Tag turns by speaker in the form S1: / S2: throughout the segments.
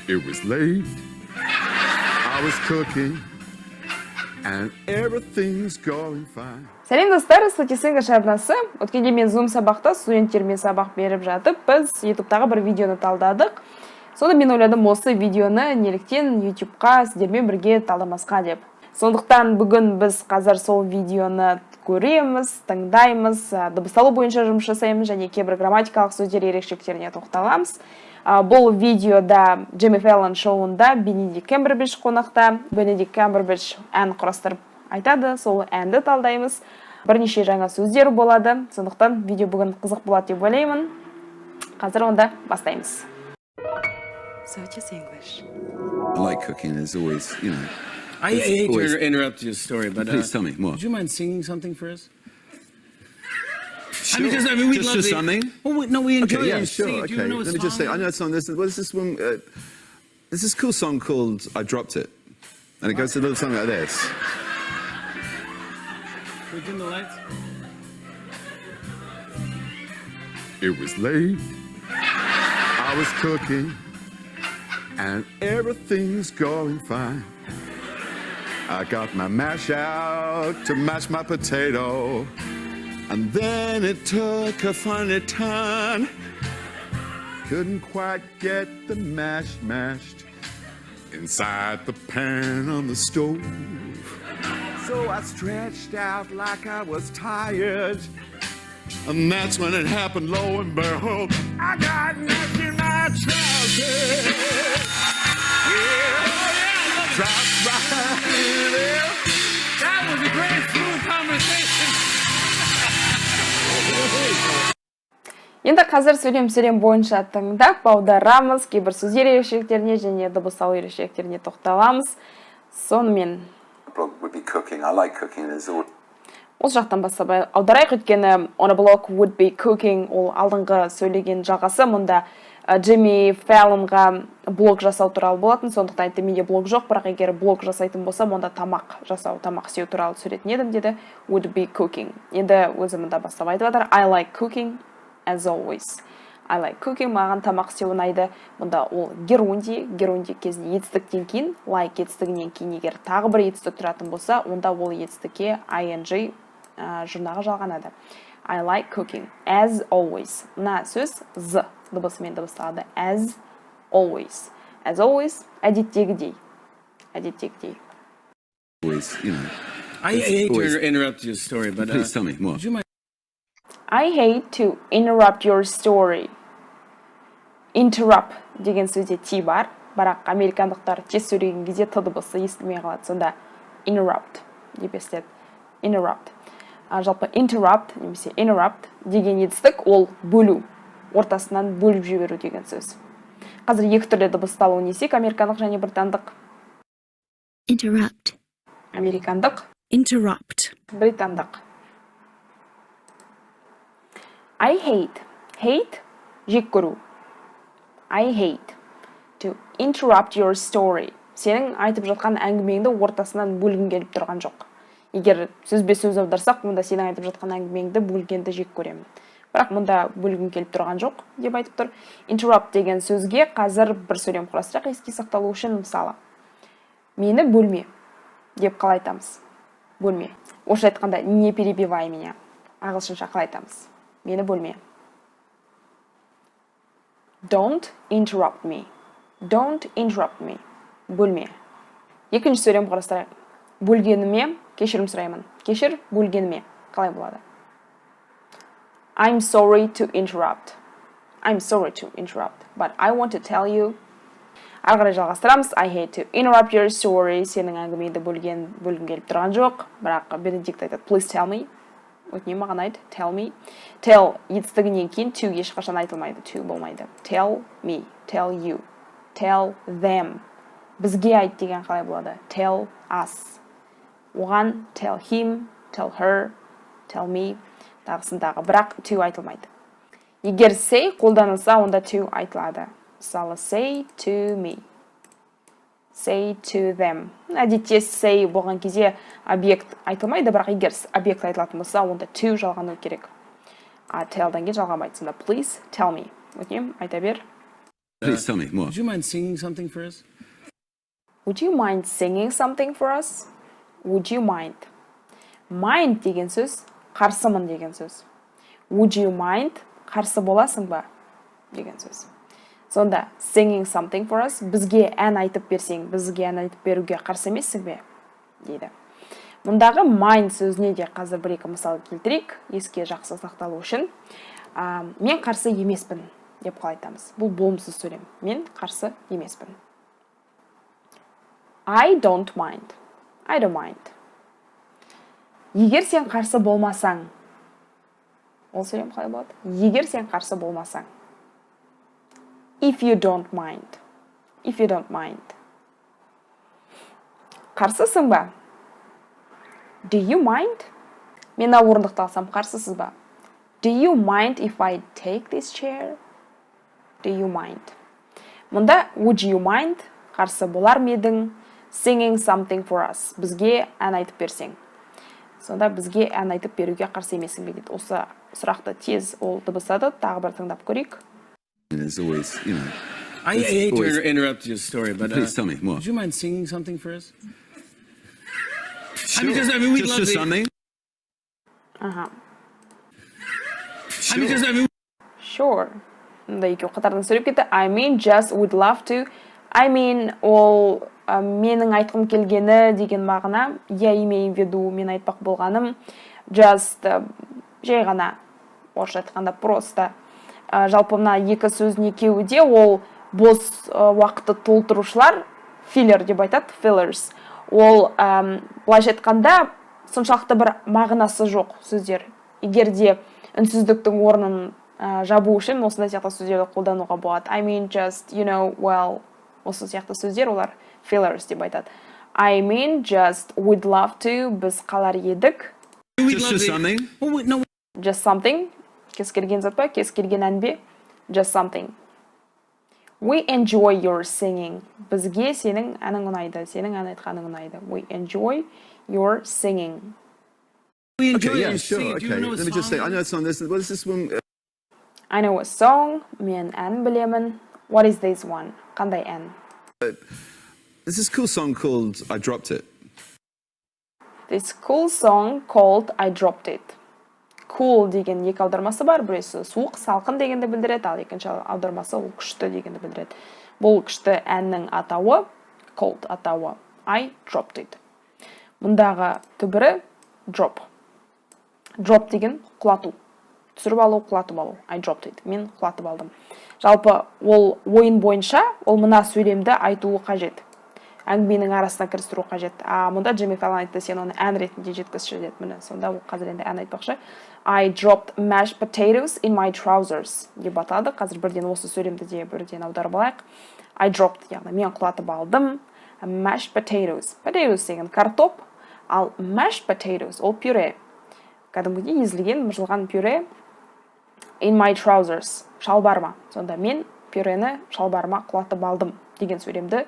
S1: It was late. I was cooking. And everything's going fine.
S2: Сәлем достар, статистика арнасы. Өткенде мен Zoom сабақта студенттеріме сабақ беріп жатып, біз YouTube-тағы бір видеоны талдадық. Сонда мен ойладым, осы видеоны неліктен YouTube-қа сіздермен бірге талдамасқа деп. Сондықтан бүгін біз қазір сол видеоны көреміз, тыңдаймыз, дыбысталу бойынша жұмыс жасаймыз және кейбір грамматикалық сөздер ерекшеліктеріне тоқталамыз. Бұл видеода Джимми Фэллон шоуында Бенедикт Камбербэтч қонақта. Бенедикт Камбербэтч ән құрастырып айтады, сол әнді талдаймыз. Бірнеше жаңа сөздер болады, сондықтан видео бүгін қызық болады деп ойлаймын. Қазір онда бастаймыз. So just English.
S1: I like cooking. There's always,
S3: I hate to interrupt your story, but
S1: please tell me more.
S3: Would you mind singing something for us?
S1: Sure.
S3: We
S1: just
S3: love
S1: something.
S3: Oh, no, we enjoy
S1: Okay, yeah,
S3: it.
S1: sure.
S3: Sing it. Do you
S1: Okay,
S3: know a
S1: let me just say,
S3: song?
S1: I know a song. There's this one. There's this cool song called "I Dropped It," and it goes a little something like this.
S3: Can we dim the lights?
S1: It was late. I was cooking, and everything's going fine. I got my mash out to mash my potato, and then it took a funny turn. Couldn't quite get the mash mashed inside the pan on the stove. So I stretched out like I was tired, and that's when it happened, lo and behold, I got nasty in my trousers. Yeah, dropped right in there.
S3: That was a great smooth conversation.
S2: Енді қазір сөйлем бойынша тыңдап, аударамыз, кейбір сөздер ерекшеліктеріне және дыбысталу ерекшеліктеріне тоқталамыз. Сонымен
S1: Would be cooking. I like cooking.
S2: осы жақтан бастап аударайық, өйткені on a blog would be cooking, ол алдыңғы сөйлеген жағасы. Мұнда Джимми Фэллонға блог жасау туралы болатын, сондықтан айтты, менде блог жоқ, бірақ егер блог жасайтын болсам, онда тамақ жасау, тамақ істеу туралы сөйлетін едім деді. Would be cooking. Енді өзі мұнда бастап айтып жатыр. I like cooking as always. I like cooking, маған тамақ істеу ұнайды. Мұнда ол герундий кезінде етістіктен кейін, like етістігінен кейін егер тағы бір етістік тұратын болса, онда ол етістікке ing жұрнағы жалғанады. I like cooking as always. Мына сөз з дыбысымен дыбысталады. As always. As always, әдеттегідей. Әдеттегідей.
S1: Always,
S3: I hate to interrupt your story, but
S1: please tell me more.
S3: would you mind?
S2: I hate to interrupt your story. Interrupt деген сөзде T бар, бірақ американдықтар тез сөйлеген кезде Т дыбысы естілмей қалады. Сонда interrupt деп естіледі. Interrupt. Жалпы interrupt немесе interrupt деген етістік ол бөлу, ортасынан бөліп жіберу деген сөз. Қазір екі түрлі дыбысталуын естейік, американдық және британдық.
S4: Interrupt.
S2: Американдық,
S4: Interrupt.
S2: британдық. I hate. Hate жек көру. I hate to interrupt your story. Сенің айтып жатқан әңгімеңді ортасынан бөлгім келіп тұрған жоқ. Егер сөзбе сөз аударсақ, мұнда сенің айтып жатқан әңгімеңді бөлгенді жек көремін. Бірақ мұнда бөлгім келіп тұрған жоқ деп айтып тұр. Interrupt деген сөзге қазір бір сөйлем құрастырайық еске сақталу үшін. Мысалы, мені бөлме деп қалай айтамыз? Бөлме. Орысша айтқанда не перебивай меня. Ағылшынша қалай айтамыз? Мені бөлме. Don't interrupt me. Don't interrupt me. Бөлме. Екінші сөйлем қарастырайық. Бөлгеніме кешірім сұраймын. Кешір бөлгеніме. Қалай болады? I'm sorry to interrupt. I'm sorry to interrupt. But I want to tell you. Ары қарай жалғастырамыз. I hate to interrupt your story. Сенің әңгімеңді бөлгім келіп тұрған жоқ. Бірақ Бенедикт айтады, please tell me. Өтінемін, маған айт, tell me. Tell етістігінен кейін to ешқашан айтылмайды, to болмайды. Tell me, tell you, tell them. Бізге айт деген қалай болады? Tell us. Оған tell him, tell her, tell me. Тағысындағы, бірақ to айтылмайды. Егер say қолданылса, онда to айтылады. Мысалы, say to me. Say to them. Әдетте say болған кезде объект айтылмайды, бірақ егер объект айтылатын болса, онда to жалғану керек. Tell-дан кейін жалғамайды. Сонда please tell me. Өтінемін, айта бер.
S1: Please tell me more.
S3: Would you mind singing something for us?
S2: Would you mind singing something for us? Would you mind? Mind деген сөз қарсымын деген сөз. Would you mind? Қарсы боласың ба? Деген сөз. Сонда singing something for us, бізге ән айтып берсең, бізге ән айтып беруге қарсы емессің бе? Дейді. Мұндағы mind сөзіне де қазір бір-екі мысал келтірейік, еске жақсы сақталу үшін. Мен қарсы емеспін деп қалай айтамыз. Бұл болымсыз сөйлем. Мен қарсы емеспін. I don't mind. I don't mind. Егер сен қарсы болмасаң, ол сөйлем қалай болады? Егер сен қарсы болмасаң. If you don't mind. If you don't mind. Қарсысың ба? Do you mind? Мен орындықты алсам қарсысыз ба? Do you mind if I take this chair? Do you mind? Мұнда would you mind? Қарсы болар ма едің? Singing something for us. Бізге ән айтып берсең. Сонда бізге ән айтып беруге қарсы емессің бе дейді. Осы сұрақты тез ол дыбыстады, тағы бір тыңдап көрейік.
S1: There's always,
S3: I hate to interrupt your story, but
S1: Please tell me more.
S3: would you mind singing something for us?
S1: Sure.
S3: We'd love
S1: Just
S3: to.
S1: something.
S2: Sure. Мұнда екеу қатардан сөйлеп кетті. I mean, just would love to. I mean, ол менің айтқым келгені деген мағына. Я имею в виду, мен айтпақ болғаным. Just, жай ғана. Орысша айтқанда просто. Жалпы мына екі сөздің екеуі де ол бос уақытты толтырушылар, filler деп айтады, fillers. Ол былайша айтқанда соншалықты бір мағынасы жоқ сөздер. Егер де үнсіздіктің орнын жабу үшін осындай сияқты сөздерді қолдануға болады. I mean, just, well, осы сияқты сөздер олар fillers деп айтады. I mean, just, would love to, біз қалар едік.
S1: Just something.
S3: No.
S2: Just something. Кез келген зат па? Кез келген ән бе? Just something. We enjoy your singing. Бізге сенің әнің ұнайды. Сенің ән айтқаның ұнайды. We enjoy your singing.
S3: We enjoy
S1: Okay, yeah,
S3: your
S1: sure.
S3: singing.
S1: Okay.
S3: Do you know a
S1: Let me just say,
S3: song?
S1: I know a song. What is this one?
S2: I know a song. Мен ән білемін. What is this one? Қандай ән?
S1: There's this cool song called I Dropped It.
S2: This cool song called I Dropped It. Cool деген екі аудармасы бар. Біреусі суық, салқын дегенді білдіреді, ал екінші аудармасы ол күшті дегенді білдіреді. Бұл күшті әннің атауы, cold атауы. I dropped it. Мұндағы түбірі drop. Drop деген құлату. Түсіріп алу, құлатып алу. I dropped it. Мен құлатып алдым. Жалпы ол ойын бойынша, ол мына сөйлемді айтуы қажет. Әңгіменің арасына кірістіру қажет. Мұнда Джимми Фаллон айтты, сен оны ән ретінде жеткізші деді. Міне, сонда ол қазір енді ән айтпақшы. I dropped mashed potatoes in my trousers деп атады. Қазір бірден осы сөйлемді де бірден аударып алайық. I dropped, яғни мен құлатып алдым. Mashed potatoes. Potatoes деген картоп, ал mashed potatoes ол пюре. Кәдімгідей езілген, мыжылған пюре. In my trousers. Шалбарыма. Сонда мен пюрені шалбарыма құлатып алдым деген сөйлемді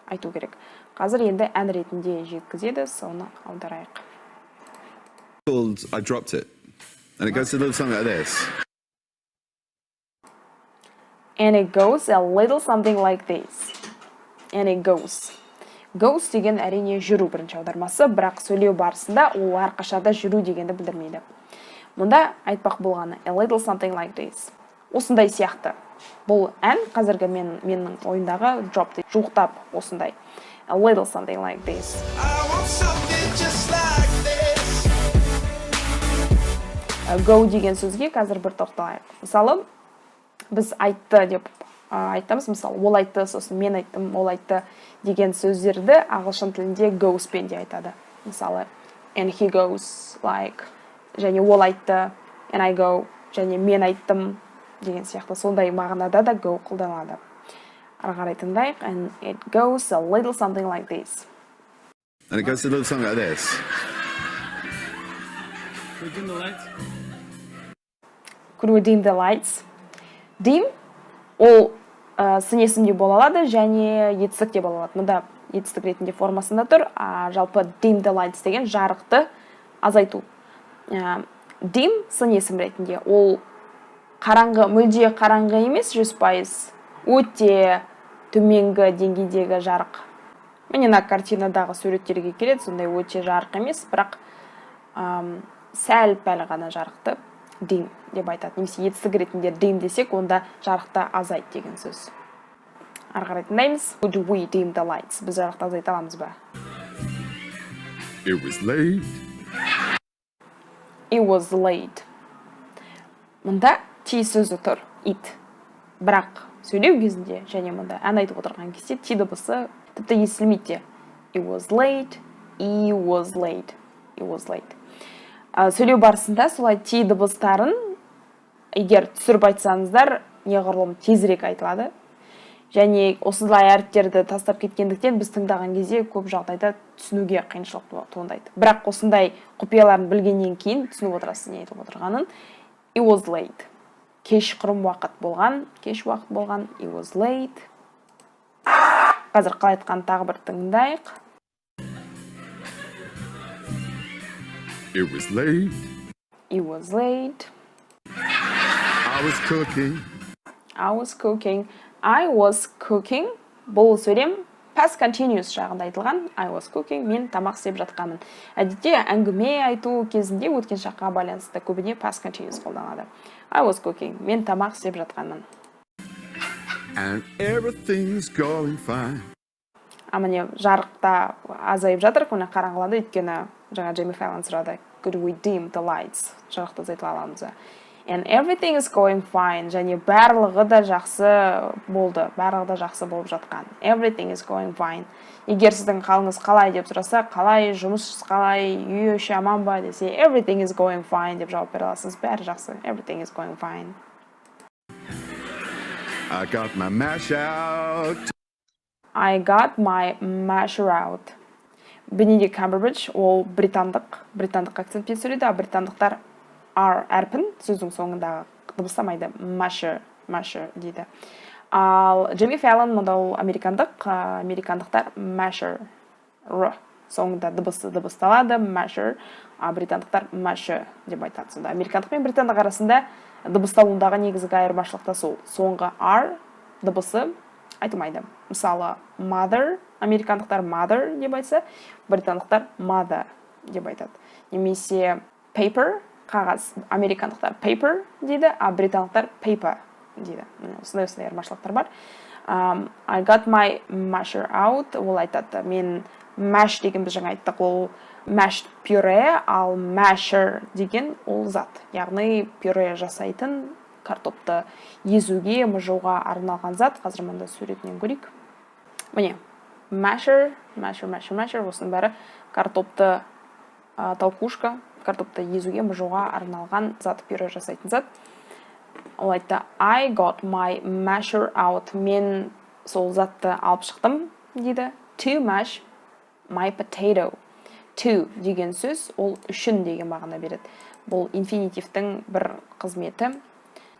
S2: айту керек. Қазір енді ән ретінде жеткізеді, соны аударайық.
S1: Called I Dropped It. And it goes a little something like this.
S2: And it goes a little something like this. And it goes. Goes деген әрине жүру бірінші аудармасы, бірақ сөйлеу барысында ол әрқашанда жүру дегенді білдірмейді. Мұнда айтпақ болғаны a little something like this. Осындай сияқты. Бұл ән қазіргі менің ойындағы drop дейді. Жуықтап осындай. A little something like this.
S5: I want something just like this.
S2: Go деген сөзге қазір бір тоқталайық. Мысалы, біз айтты деп айтамыз. Мысалы, ол айтты, сосын мен айттым, ол айтты деген сөздерді ағылшын тілінде goes пен де айтады. Мысалы, and he goes, like, және ол айтты, and I go, және мен айттым деген сияқты. Сондай мағынада да go қолданылады. Ары қарай тыңдайық. And it goes a little something like this.
S1: And it goes a little something like this.
S3: Can we dim the lights?
S2: Could we dim the lights? Dim ол сын есімде бола алады және етістік те бола алады. Мұнда етістік ретінде формасында тұр. Жалпы dim the lights деген жарықты азайту. Dim сын есім ретінде ол қараңғы, мүлде қараңғы емес 100%. өте төменгі деңгейдегі жарық. Міне мына картинадағы суреттерге келеді, сондай өте жарық емес, бірақ сәл пәл ғана жарықты dim деп айтады. Немесе етістік ретінде dim десек, онда жарықты азайт деген сөз. Ары қарай тыңдаймыз. Would we dim the lights? Біз жарықты азайта аламыз ба?
S1: It was late.
S2: It was late. Мұнда T сөзі тұр, it. Бірақ сөйлеу кезінде және мұнда ән айтып отырған кезде T дыбысы тіпті естілмейді. It was late, it was late, it was late. Сөйлеу барысында солай T дыбыстарын егер түсіріп айтсаңыздар, неғұрлым тезірек айтылады. Және осылай әріптерді тастап кеткендіктен біз тыңдаған кезде көп жағдайда түсінуге қиыншылық туындайды. Бірақ осындай құпияларын білгеннен кейін түсініп отырасыз не айтылып отырғанын. It was late. Кешқұрым уақыт болған, кеш уақыт болған. It was late. Қазір қалай айтқан тағы бір тыңдайық.
S1: It was late.
S2: It was late.
S1: I was cooking.
S2: I was cooking. I was cooking. Бұл сөйлем past continuous жағында айтылған. I was cooking. Мен тамақ істеп жатқанмын. Әдетте әңгіме айту кезінде өткен шаққа байланысты көбіне past continuous қолданады. I was cooking. Мен тамақ істеп жатқанмын.
S1: And everything's going fine.
S2: Міне жарықта азайып жатыр, көне қараңғыланды, өйткені жаңа Джейми Фэллон сұрады. Could we dim the lights? Жарықты азайта аламыз ба? And everything is going fine. Және барлығы да жақсы болды. Барлығы да жақсы болып жатқан. Everything is going fine. Егер сіздің қалыңыз қалай деп сұраса, қалай, жұмыс қалай, үй іші аман ба десе, everything is going fine деп жауап бере аласыз. Бәрі жақсы. Everything is going fine.
S1: I got my mash out.
S2: I got my masher out. Benedict Cumberbatch, ол британдық акцентпен сөйлейді, а британдықтар R әрпін сөздің соңындағы дыбыстамайды. Masher дейді. Ал Джейми Фэллон мұндау американдықтар masher, соңында дыбысталады, masher, а британдықтар masher деп айтады. Сонда американдық пен британдық арасында дыбысталуындағы негізгі айырмашылық та сол. Соңғы R дыбысы айтылмайды. Мысалы, mother, американдықтар mother деп айтса, британдықтар mother деп айтады. Немесе paper, қағаз, американдықтар paper дейді, а британдықтар paper дейді. Осындай айырмашылықтар бар. I got my masher out, ол айтады. Мен mash деген біз жаңа айттық, ол mashed puree, ал masher деген ол зат. Яғни пюре жасайтын картопты езуге, мұжуға арналған зат. Қазір мұнда суретінен көрейік. Міне, masher, осының бәрі картопты толкушка, картопты езуге, мұжуға арналған зат, пюре жасайтын зат. Ол айтты, I got my masher out. Мен сол затты алып шықтым, дейді. To mash my potato. To деген сөз, ол үшін деген мағына береді. Бұл инфинитивтің бір қызметі.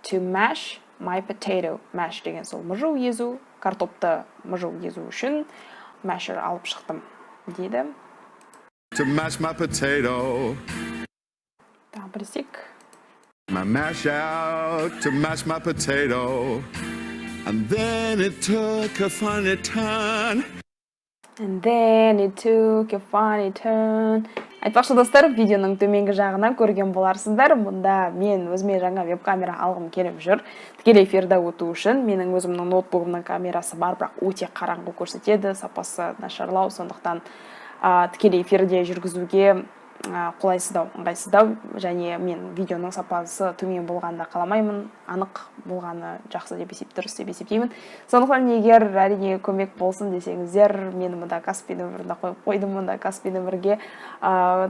S2: To mash my potato. Mash деген сол мұжу езу, картопты мұжу езу үшін masher алып шықтым, дейді.
S1: To mash my potato.
S2: Тағы бірсек.
S1: My mash out to mash my potato. And then it took a funny turn.
S2: And then it took a funny turn. Айтпақшы достар, видеоның төменгі жағынан көрген боларсыздар. Мұнда мен өзіме жаңа веб-камера алғым келіп жүр. Тікелей эфирде өту үшін менің өзімнің ноутбугымның камерасы бар, бірақ өте қараңғы көрсетеді, сапасы нашарлау, сондықтан тікелей эфирде жүргізуге қолайсыздау, ыңғайсыздау, және мен видеоның сапасы төмен болғанда қаламаймын, анық болғаны жақсы деп дұрыс деп есептеймін. Сондықтан егер әрине көмек болсын десеңіздер, мен мұнда Каспи нөміріне қойып қойдым, мұнда Каспи нөмірге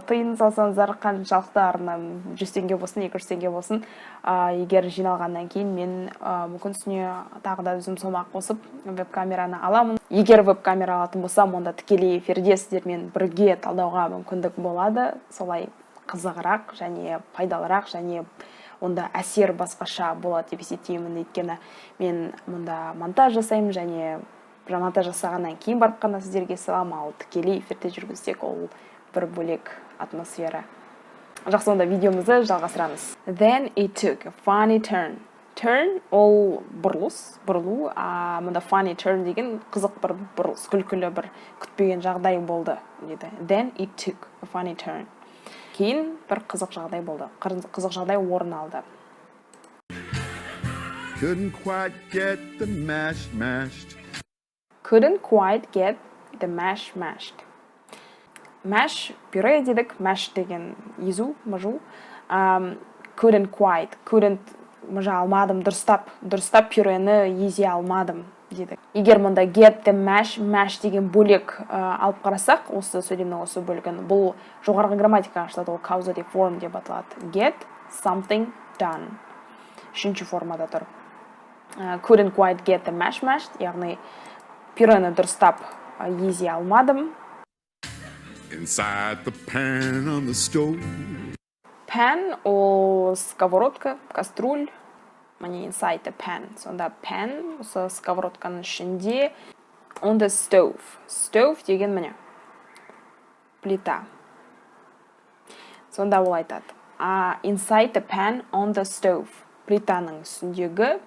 S2: тиын салсаңыздар, қаншалықты арнам 100 теңге болсын, 200 теңге болсын, егер жиналғаннан кейін мен мүмкін үстіне тағы да өзім сомақ қосып веб-камераны аламын. Егер веб-камера алатын болсам, онда тікелей эфирде сіздермен бірге талдауға мүмкіндік болады. Солай қызығырақ және пайдалырақ, және онда әсер басқаша болады деп есептеймін. Өйткені мен мұнда монтаж жасаймын, және монтаж жасағаннан кейін барып қана сіздерге саламын, ал тікелей эфирде жүргізсек, ол бір бөлек атмосфера. Жақсы, онда видеомызды жалғастырамыз. Then it took a funny turn. turn ол бұрылу, мұнда funny turn деген қызық бір бұрылыс, күлкілі бір күтпеген жағдай болды дейді. Then it took a funny turn. Кейін бір қызық жағдай болды, қызық жағдай орын алды.
S1: Couldn't quite get the mash mashed.
S2: Couldn't quite get the mash mashed. Mash, пюре дедік, mash деген езу, мыжу. Couldn't мыжа алмадым, дұрыстап пюрені езе алмадым дедік. Егер мұнда get the mash деген бөлек алып қарасақ, осы сөйлемнің осы бөлігін, бұл жоғарғы грамматикаға жатады, ол causative form деп аталады. Get something done. Үшінші формада тұр. Couldn't quite get the mash mashed, яғни пюрені дұрыстап езе алмадым.
S1: Inside the pan on the stove.
S2: Pan ол сковородка, каструль. Міне inside the pan. Сонда pan осы сковородканың ішінде. On the stove. Stove деген міне плита. Сонда ол айтады. Inside the pan on the stove. Плитаның үстіндегі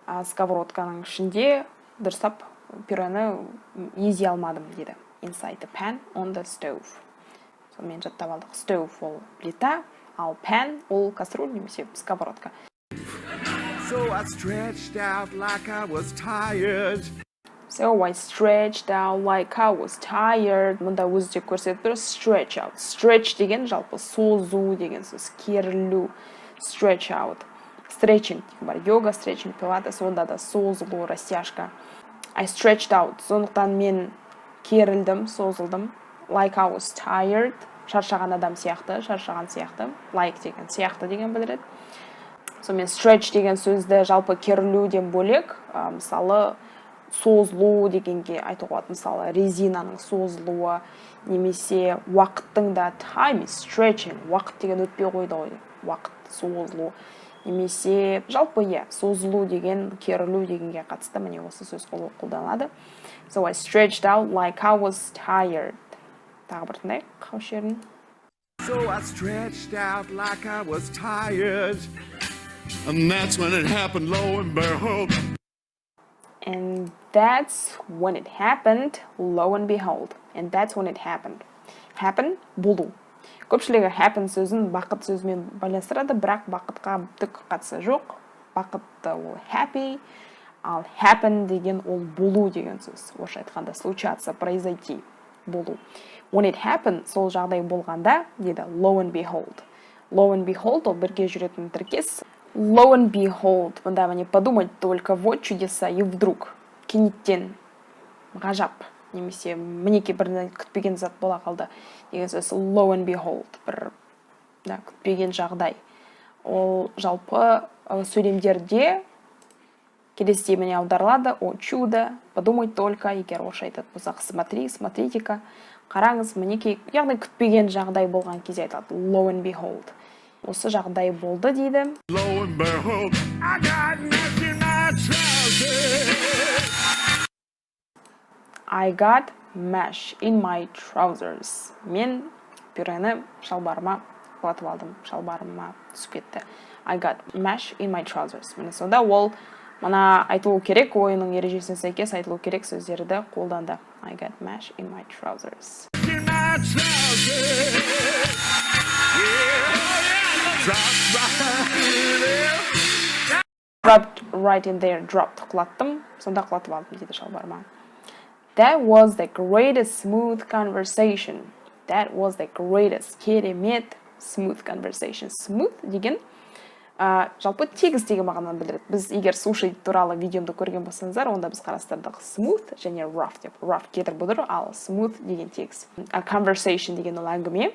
S2: сковородканың ішінде дұрыстап пюрені езе алмадым дейді. Inside the pan on the stove. Сонымен жаттап алдық. Stove ол плита, ал pan ол каструль немесе сковородка.
S1: So I stretched out like I was tired. Мұнда өзі де көрсетіп тұр. Stretch out. Stretch деген жалпы созу деген сөз. Керілу. Stretch out. Stretching бар. Йога, stretching, пилатес, онда да созылу, растяжка. I stretched out. Сондықтан мен керілдім, созылдым. Like I was tired. Шаршаған адам сияқты, шаршаған сияқты. Like деген сияқты деген білдіреді. Сонымен stretch деген сөзді жалпы керілуден бөлек, мысалы созылу дегенге айтуға болады. Мысалы резинаның созылуы, немесе уақыттың да time is stretching. Уақыт деген өтпей қойды ғой. Уақыт созылу. Немесе жалпы созылу деген, керілу дегенге қатысты міне осы сөз қолданылады. So I stretched out like I was tired. Тағы бір тыңдайық қауышерін. So I stretched out like I was tired. And that's when it happened, lo and behold.
S2: And that's when it happened, lo and behold. And that's when it happened. Happen – болу. Көпшілігі happen сөзін бақыт сөзімен байланыстырады, бірақ бақытқа түк қатысы жоқ. Бақытты ол happy, ал happen деген ол болу деген сөз. Орысша айтқанда случаться, произойти, болу. When it happened, сол жағдай болғанда, дейді lo and behold. Lo and behold ол бірге жүретін тіркес. Lo and behold, мұнда не подумать только вот чудеса и вдруг. Кенеттен, ғажап, немесе мінеке бір күтпеген зат бола қалды. Деген сөз lo and behold, бір күтпеген жағдай. Ол жалпы сөйлемдерде келесі міне аударылады. О чудо, подумать только, егер орысша айтады болсақ, смотри, смотрите-ка, қараңыз, мінеке, яғни күтпеген жағдай болған кезде айтады. Lo and behold. Осы жағдай болды дейді.
S1: Lo and behold, I got mash in my trousers.
S2: I got mash in my trousers. Мен пюрені шалбарыма құлатып алдым. Шалбарыма түсіп кетті. I got mash in my trousers. Міне сонда ол мына айтылу керек, ойының ережесіне сәйкес айтылу керек сөздерді қолданды. I got mash in my trousers.
S1: In my trousers.
S2: Dropped right in there. Dropped. Құлаттым. Сонда құлатып алдым дейді шалбарыма. That was the greatest smooth conversation. That was the greatest керемет smooth conversation. Smooth деген жалпы тегіс деген мағынаны білдіреді. Біз егер суши туралы видеомды көрген болсаңыздар, онда біз қарастырдық smooth және rough деп. Rough кетір бұдыр, ал smooth деген тегіс. Conversation деген ол әңгіме.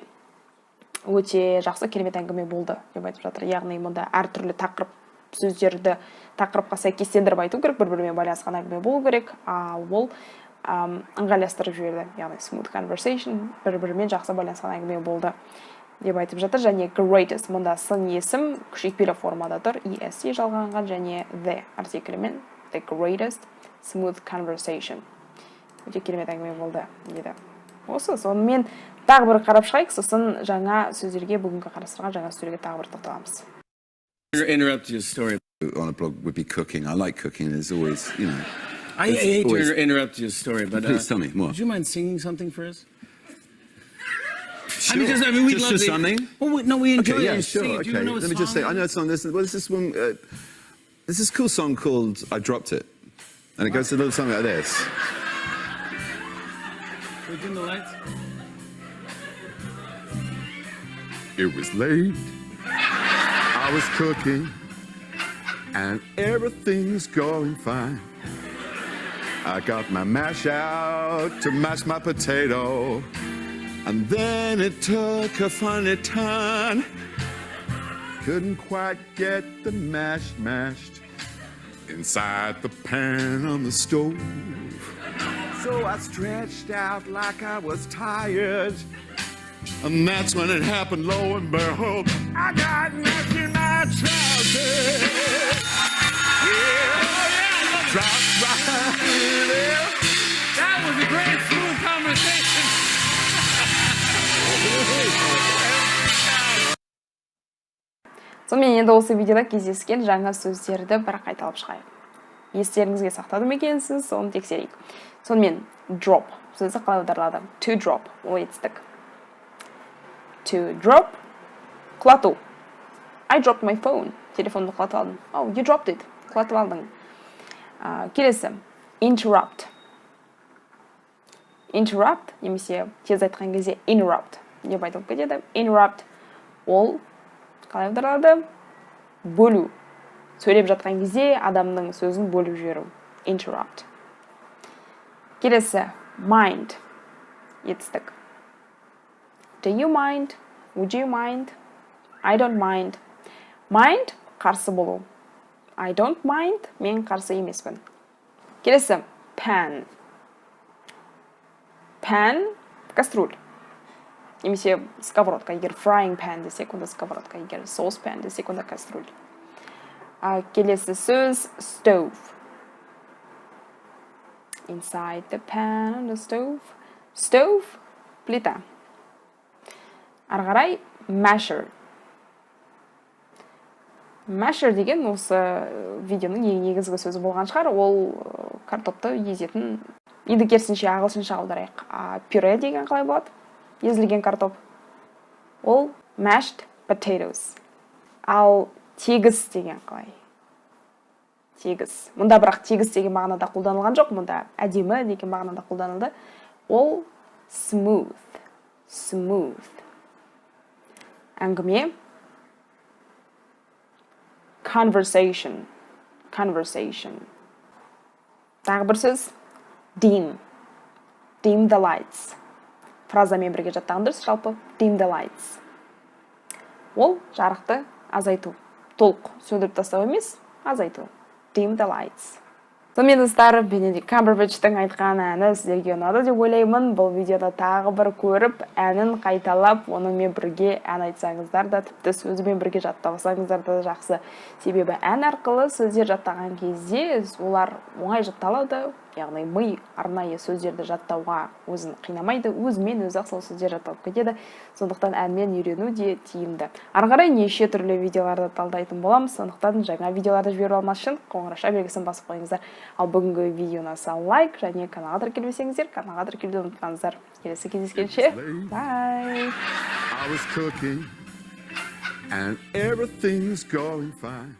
S2: Өте жақсы керемет әңгіме болды деп айтып жатыр. Яғни мұнда әртүрлі тақырып сөздерді тақырыпқа сәйкестендіріп айту керек, бір-бірімен байланысқан әңгіме болу керек, ал ол ыңғайластырып жіберді. Яғни smooth conversation бір-бірімен жақсы байланысқан әңгіме болды деп айтып жатыр. Және greatest мұнда сын есім күшейтпелі формада тұр. ES жалғанған және the артиклімен the greatest smooth conversation. Өте керемет әңгіме болды дейді. Осы сонымен тағы бір қарап шығайық, сосын жаңа сөздерге бүгінгі қарастырған жаңа сөздерге тағы бір тоқталамыз.
S3: Interrupt your story.
S1: on a blog would be cooking. I like cooking. There's always, you know.
S3: I
S1: It's
S3: hate
S1: always-
S3: to interrupt your story, but
S1: Please tell me more.
S3: Would you mind singing something for us?
S1: Sure.
S3: we'd love
S1: just
S3: to.
S1: something.
S3: Well, no, we enjoy
S1: Okay, yeah,
S3: it.
S1: sure.
S3: Sing.
S1: Okay,
S3: Do you know a
S1: let me just say,
S3: song?
S1: I know a song. There's this one. There's this cool song called "I Dropped It," and it goes a little song like this.
S3: We dim the lights.
S1: It was late. I was cooking, and everything's going fine. I got my mash out to mash my potato, and then it took a funny turn. Couldn't quite get the mash mashed inside the pan on the stove. So I stretched out like I was tired. And that's when it happened, lo and behold, I got mashed in my trousers. Yeah, dropped right there.
S3: That was a great smooth conversation.
S2: Сонымен енді осы видеода кездескен жаңа сөздерді бір қайталап шығайық. Естеріңізге сақтады ма екенсіз, соны тексерейік. Сонымен drop сөзі қалай аударылады? To drop, ол етістік. To drop, құлату. I dropped my phone. Телефонды құлатып алдым. Oh, you dropped it. Құлатып алдың. Келесі interrupt. Interrupt, немесе тез айтқан кезде interrupt деп айтылып кетеді. Interrupt ол қалай аударылады? Бөлу. Сөйлеп жатқан кезде адамның сөзін бөліп жіберу. Interrupt. Келесі mind. Етістік. Do you mind? Would you mind? I don't mind. Mind қарсы болу. I don't mind. Мен қарсы емеспін. Келесі pan. Pan кастрюль. Немесе сковородка. Егер frying pan десек, онда сковородка. Егер sauce pan десек, онда кастрюль. Келесі сөз stove. Inside the pan on the stove. Stove плита. Ары қарай masher. Masher деген осы видеоның ең негізгі сөзі болған шығар. Ол картопты езетін. Енді керісінше ағылшынша аударайық. Пюре деген қалай болады? Езілген картоп. Ол mashed potatoes. Ал тегіс деген қалай? Тегіс. Мұнда бірақ тегіс деген мағынада қолданылған жоқ. Мұнда әдемі деген мағынада қолданылды. Ол smooth. Smooth. Әңгіме. Conversation. Conversation. Тағы бір сөз. Dim. Dim the lights. Фразамен бірге жаттаған дұрыс жалпы. Dim the lights. Ол жарықты азайту. Толық сөндіріп тастау емес, азайту. Dim the lights. Сонымен достар, Бенедикт Камбербэтчтің айтқан әні сіздерге ұнады деп ойлаймын. Бұл видеода тағы бір көріп, әнін қайталап, онымен бірге ән айтсаңыздар да, тіпті сөзімен бірге жаттасаңыздар да жақсы. Себебі ән арқылы сөздер жаттаған кезде олар оңай жатталады. Яғни ми арнайы сөздерді жаттауға өзін қинамайды, өзімен өзі сол сөздер жатталып кетеді. Сондықтан әнмен үйрену де тиімді. Ары қарай неше түрлі видеоларды талдайтын боламыз. Сондықтан жаңа видеоларды жіберіп алмас үшін қоңырауша белгісін басып қойыңыздар. Ал бүгінгі видеоны лайк және каналға тіркелмесеңіздер, каналға тіркелуді ұмытпаңыздар. Келесі кездескенше. Bye.
S1: I was cooking, and everything's going fine.